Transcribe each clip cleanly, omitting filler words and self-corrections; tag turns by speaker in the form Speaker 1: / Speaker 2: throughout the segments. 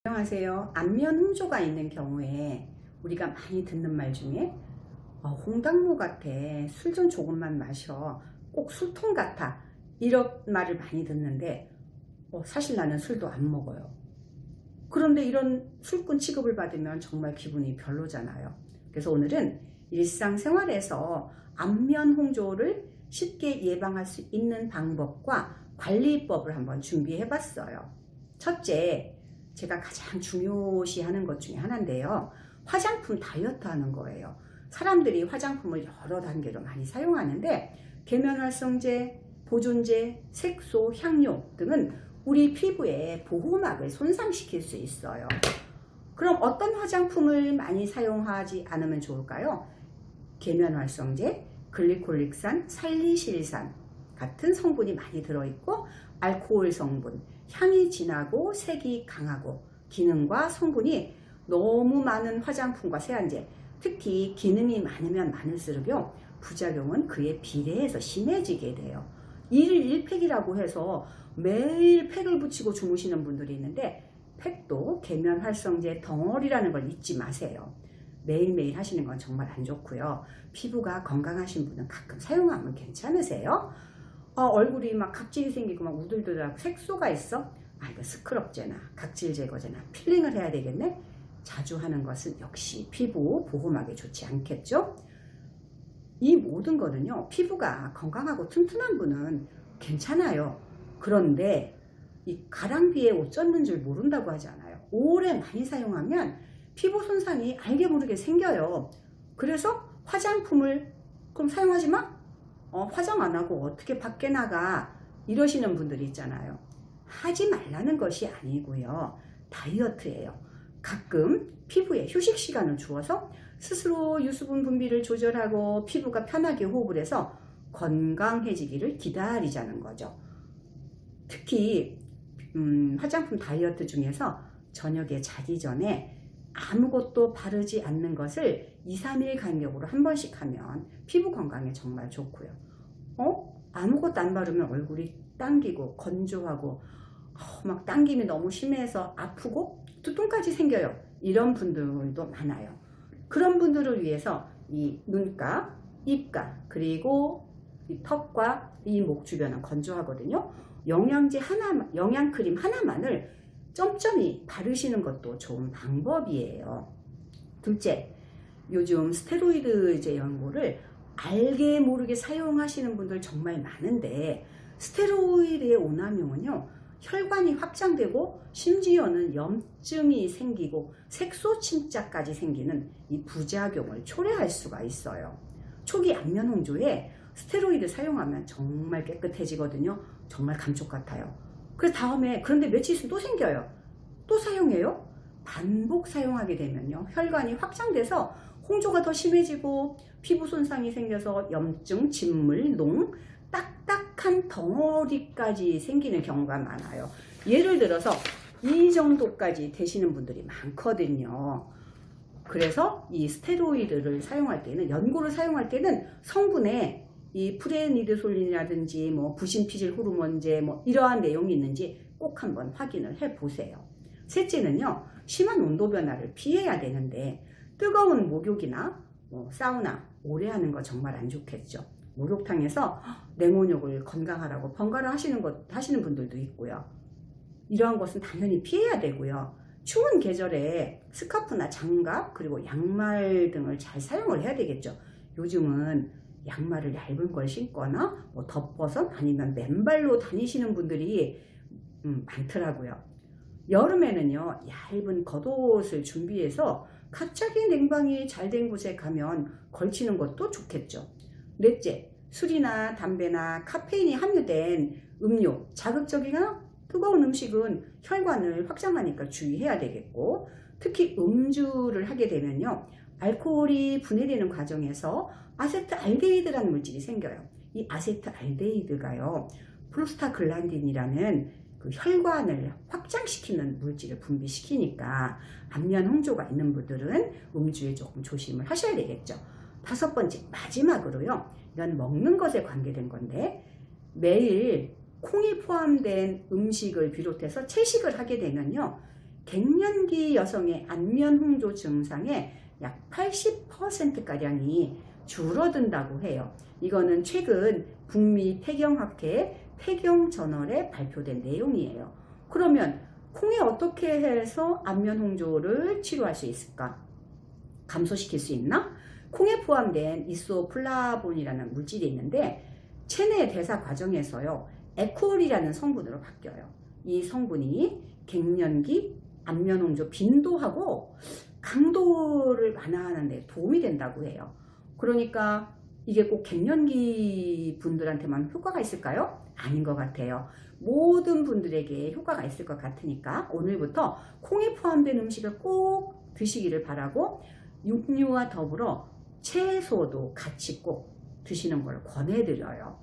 Speaker 1: 안녕하세요. 안면 홍조가 있는 경우에 우리가 많이 듣는 말 중에 홍당무 같아, 술 좀 조금만 마셔, 꼭 술통 같아, 이런 말을 많이 듣는데 사실 나는 술도 안 먹어요. 그런데 이런 술꾼 취급을 받으면 정말 기분이 별로잖아요. 그래서 오늘은 일상생활에서 안면 홍조를 쉽게 예방할 수 있는 방법과 관리법을 한번 준비해 봤어요. 첫째, 제가 가장 중요시하는 것 중에 하나인데요. 화장품 다이어트 하는 거예요. 사람들이 화장품을 여러 단계로 많이 사용하는데 계면활성제, 보존제, 색소, 향료 등은 우리 피부의 보호막을 손상시킬 수 있어요. 그럼 어떤 화장품을 많이 사용하지 않으면 좋을까요? 계면활성제, 글리콜릭산, 살리실산 같은 성분이 많이 들어있고 알코올 성분, 향이 진하고 색이 강하고 기능과 성분이 너무 많은 화장품과 세안제, 특히 기능이 많으면 많을수록요 부작용은 그에 비례해서 심해지게 돼요. 1일 1팩이라고 해서 매일 팩을 붙이고 주무시는 분들이 있는데 팩도 계면활성제 덩어리라는 걸 잊지 마세요. 매일매일 하시는 건 정말 안 좋고요. 피부가 건강하신 분은 가끔 사용하면 괜찮으세요? 얼굴이 막 각질이 생기고 막 우들두들하고 색소가 있어? 이거 스크럽제나 각질 제거제나 필링을 해야 되겠네? 자주 하는 것은 역시 피부 보호막에 좋지 않겠죠? 이 모든 거는요, 피부가 건강하고 튼튼한 분은 괜찮아요. 그런데 이 가랑비에 옷 젖는 줄 모른다고 하잖아요. 오래 많이 사용하면 피부 손상이 알게 모르게 생겨요. 그래서 화장품을 그럼 사용하지 마? 화장 안 하고 어떻게 밖에 나가? 이러시는 분들이 있잖아요. 하지 말라는 것이 아니고요. 다이어트예요. 가끔 피부에 휴식 시간을 주어서 스스로 유수분 분비를 조절하고 피부가 편하게 호흡을 해서 건강해지기를 기다리자는 거죠. 특히 화장품 다이어트 중에서 저녁에 자기 전에 아무것도 바르지 않는 것을 2, 3일 간격으로 한 번씩 하면 피부 건강에 정말 좋고요. 아무것도 안 바르면 얼굴이 당기고 건조하고 막 당김이 너무 심해서 아프고 두통까지 생겨요. 이런 분들도 많아요. 그런 분들을 위해서 이 눈가, 입가, 그리고 이 턱과 이 목 주변은 건조하거든요. 영양크림 하나만을 점점이 바르시는 것도 좋은 방법이에요. 둘째, 요즘 스테로이드제 연고를 알게 모르게 사용하시는 분들 정말 많은데 스테로이드의 오남용은요, 혈관이 확장되고 심지어는 염증이 생기고 색소 침자까지 생기는 이 부작용을 초래할 수가 있어요. 초기 안면 홍조에 스테로이드 사용하면 정말 깨끗해지거든요. 정말 감쪽 같아요. 그래서 다음에 그런데 며칠 있으면 또 생겨요. 또 사용해요. 반복 사용하게 되면요, 혈관이 확장돼서 홍조가 더 심해지고 피부 손상이 생겨서 염증, 진물, 농, 딱딱한 덩어리까지 생기는 경우가 많아요. 예를 들어서 이 정도까지 되시는 분들이 많거든요. 그래서 이 스테로이드를 사용할 때는, 연고를 사용할 때는 성분에 이 프레니드솔린이라든지 부신피질 호르몬제 이러한 내용이 있는지 꼭 한번 확인을 해 보세요. 셋째는요, 심한 온도 변화를 피해야 되는데 뜨거운 목욕이나 사우나 오래 하는 거 정말 안 좋겠죠. 목욕탕에서 냉온욕을 건강하라고 번갈아 하시는 분들도 있고요. 이러한 것은 당연히 피해야 되고요. 추운 계절에 스카프나 장갑 그리고 양말 등을 잘 사용을 해야 되겠죠. 요즘은 양말을 얇은 걸 신거나 덮버섯 아니면 맨발로 다니시는 분들이 많더라고요. 여름에는요, 얇은 겉옷을 준비해서 갑자기 냉방이 잘 된 곳에 가면 걸치는 것도 좋겠죠. 넷째, 술이나 담배나 카페인이 함유된 음료, 자극적이나 뜨거운 음식은 혈관을 확장하니까 주의해야 되겠고, 특히 음주를 하게 되면요, 알코올이 분해되는 과정에서 아세트알데히드라는 물질이 생겨요. 이 아세트알데히드가요, 프로스타글란딘이라는 그 혈관을 확장시키는 물질을 분비시키니까 안면 홍조가 있는 분들은 음주에 조금 조심을 하셔야 되겠죠. 다섯 번째, 마지막으로요, 이건 먹는 것에 관계된 건데 매일 콩이 포함된 음식을 비롯해서 채식을 하게 되면요, 갱년기 여성의 안면 홍조 증상의 약 80%가량이 줄어든다고 해요. 이거는 최근 북미 폐경학회 폐경저널에 발표된 내용이에요. 그러면 콩에 어떻게 해서 안면 홍조를 치료할 수 있을까? 감소시킬 수 있나? 콩에 포함된 이소플라본이라는 물질이 있는데 체내 대사 과정에서요, 에콜이라는 성분으로 바뀌어요. 이 성분이 갱년기 안면 홍조 빈도하고 강도를 완화하는 데 도움이 된다고 해요. 그러니까 이게 꼭 갱년기 분들한테만 효과가 있을까요? 아닌 것 같아요. 모든 분들에게 효과가 있을 것 같으니까 오늘부터 콩에 포함된 음식을 꼭 드시기를 바라고, 육류와 더불어 채소도 같이 꼭 드시는 걸 권해드려요.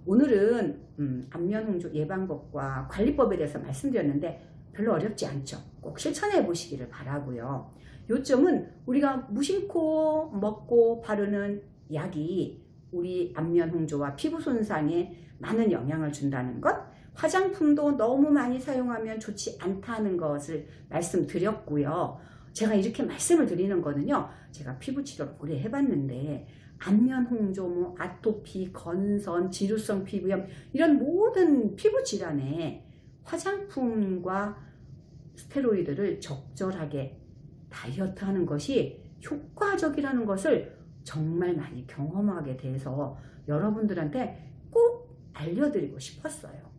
Speaker 1: 오늘은 안면 홍조 예방법과 관리법에 대해서 말씀드렸는데 별로 어렵지 않죠. 꼭 실천해 보시기를 바라고요. 요점은 우리가 무심코 먹고 바르는 약이 우리 안면 홍조와 피부 손상에 많은 영향을 준다는 것, 화장품도 너무 많이 사용하면 좋지 않다는 것을 말씀드렸고요. 제가 이렇게 말씀을 드리는 거는요, 제가 피부 치료를 오래 해봤는데 안면 홍조, 뭐 아토피, 건선, 지루성 피부염 이런 모든 피부 질환에 화장품과 스테로이드를 적절하게 다이어트하는 것이 효과적이라는 것을 정말 많이 경험하게 돼서 여러분들한테 꼭 알려드리고 싶었어요.